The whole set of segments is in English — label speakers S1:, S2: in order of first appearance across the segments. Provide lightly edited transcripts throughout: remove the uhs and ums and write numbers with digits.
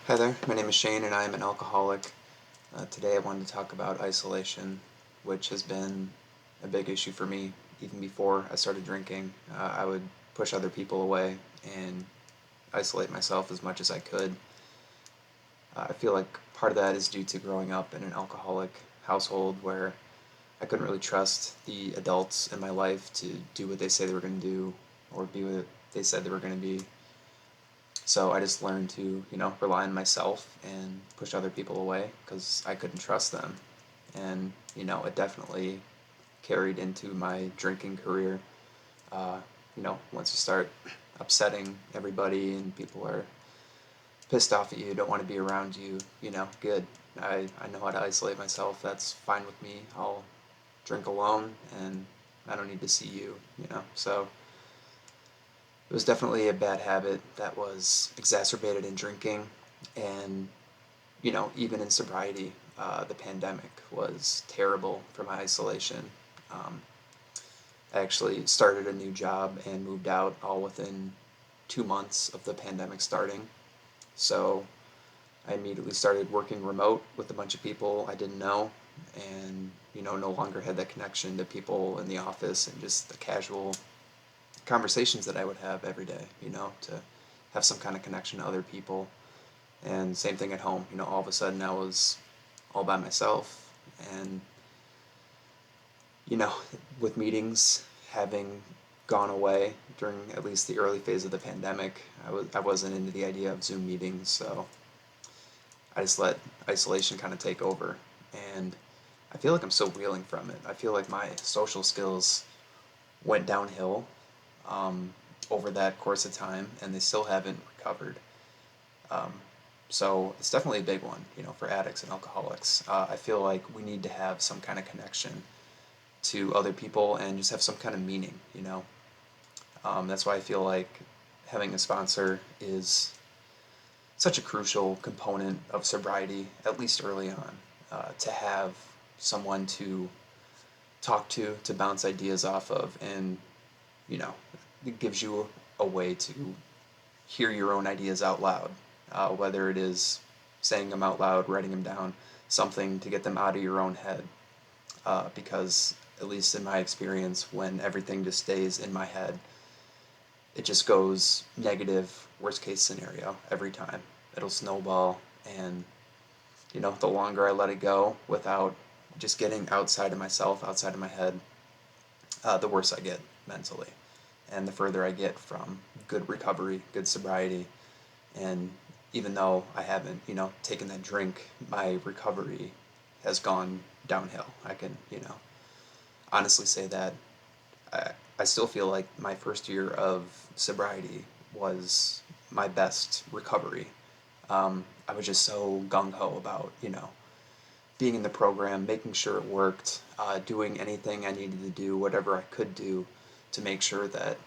S1: Hi there, my name is Shane and I am an alcoholic. Today I wanted to talk about isolation, which has been a big issue for me even before I started drinking. I would push other people away and isolate myself as much as I could. I feel like part of that is due to growing up in an alcoholic household where I couldn't really trust the adults in my life to do what they say they were going to do or be what they said they were going to be. So I just learned to, rely on myself and push other people away because I couldn't trust them. And, it definitely carried into my drinking career. Uh, Once you start upsetting everybody and people are pissed off at you, don't want to be around you, good. I know how to isolate myself. That's fine with me. I'll drink alone and I don't need to see you. So it was definitely a bad habit that was exacerbated in drinking, and even in sobriety, the pandemic was terrible for my isolation. Um, I actually started a new job and moved out all within 2 months of the pandemic starting. So I immediately started working remote with a bunch of people I didn't know, and no longer had that connection to people in the office and just the casual conversations that I would have every day, to have some kind of connection to other people. And same thing at home, all of a sudden I was all by myself. And, you know, with meetings having gone away during at least the early phase of the pandemic, I wasn't into the idea of Zoom meetings, so I just let isolation kind of take over. And I feel like I'm still reeling from it. I feel like my social skills went downhill um, over that course of time, and they still haven't recovered. Um, so it's definitely a big one, for addicts and alcoholics. I feel like we need to have some kind of connection to other people and just have some kind of meaning. That's why I feel like having a sponsor is such a crucial component of sobriety, at least early on. To have someone to talk to bounce ideas off of, and you know, it gives you a way to hear your own ideas out loud, whether it is saying them out loud, writing them down, something to get them out of your own head. Because, at least in my experience, when everything just stays in my head, it just goes negative, worst case scenario every time. It'll snowball, and the longer I let it go without just getting outside of myself, outside of my head, the worse I get mentally. And the further I get from good recovery, good sobriety. And even though I haven't, taken that drink, my recovery has gone downhill. I can, honestly say that I still feel like my first year of sobriety was my best recovery. I was just so gung ho about, being in the program, making sure it worked, doing anything I needed to do, whatever I could do to make sure that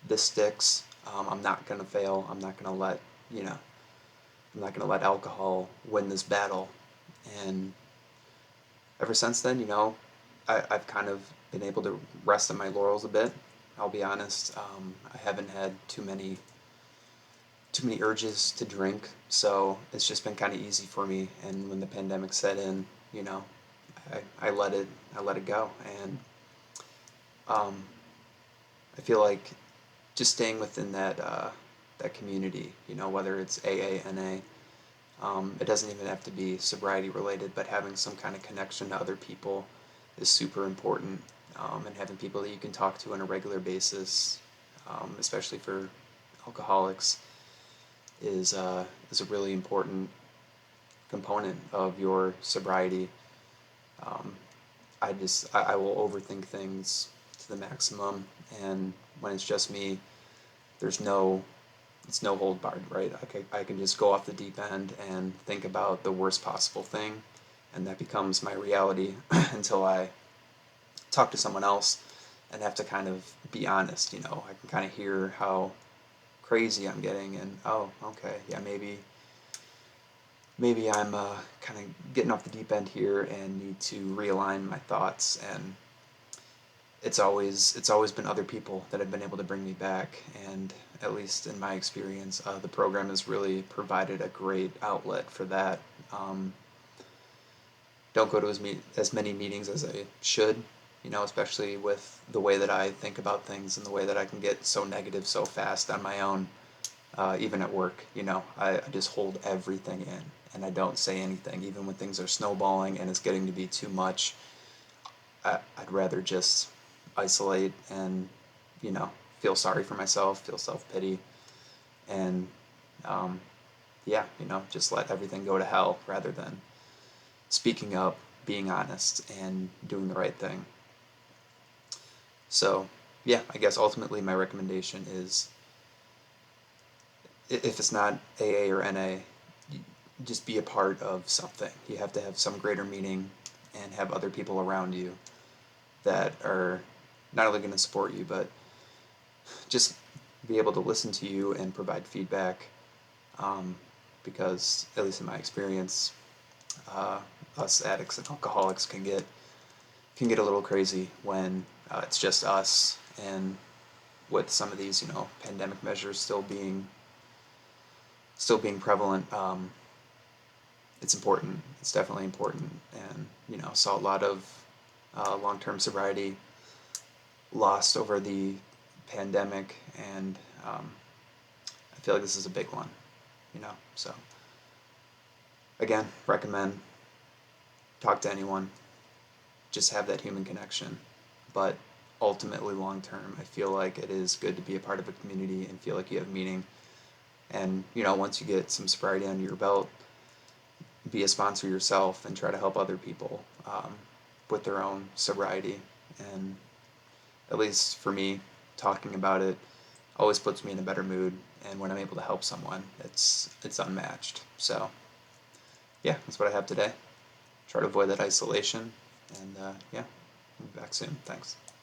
S1: this sticks. I'm not gonna fail. You know, I'm not gonna let alcohol win this battle. And ever since then, I've kind of been able to rest on my laurels a bit. I'll be honest. I haven't had too many urges to drink, so it's just been kind of easy for me. And when the pandemic set in, you know, I let it go, and um, I feel like just staying within that community, whether it's AA, NA, it doesn't even have to be sobriety related, but having some kind of connection to other people is super important, and having people that you can talk to on a regular basis, especially for alcoholics, is a really important component of your sobriety. Um, I will overthink things to the maximum, and when it's just me, there's no it's no hold barred, right? I can just go off the deep end and think about the worst possible thing, and that becomes my reality until I talk to someone else and have to kind of be honest. I can kind of hear how crazy I'm getting, and oh, okay, yeah, maybe I'm kind of getting off the deep end here and need to realign my thoughts. And it's always been other people that have been able to bring me back, and at least in my experience, the program has really provided a great outlet for that. Um, don't go to as many meetings as I should, especially with the way that I think about things and the way that I can get so negative so fast on my own, even at work. I just hold everything in and I don't say anything, even when things are snowballing and it's getting to be too much. I'd rather just isolate and, you know, feel sorry for myself, feel self pity, and um, yeah, just let everything go to hell rather than speaking up, being honest, and doing the right thing. So, yeah, I guess ultimately my recommendation is if it's not AA or NA, just be a part of something. You have to have some greater meaning and have other people around you that are not only going to support you, but just be able to listen to you and provide feedback. Um, because, at least in my experience, uh, us addicts and alcoholics can get a little crazy when it's just us, and with some of these pandemic measures still being prevalent. It's important. It's definitely important, and saw a lot of long-term sobriety lost over the pandemic, and I feel like this is a big one. So again, recommend talk to anyone, just have that human connection. But ultimately, long term, I feel like it is good to be a part of a community and feel like you have meaning. And once you get some sobriety under your belt, be a sponsor yourself and try to help other people with their own sobriety. And at least for me, talking about it always puts me in a better mood. And when I'm able to help someone, it's unmatched. So yeah, that's what I have today. Try to avoid that isolation. And yeah, I'll be back soon. Thanks.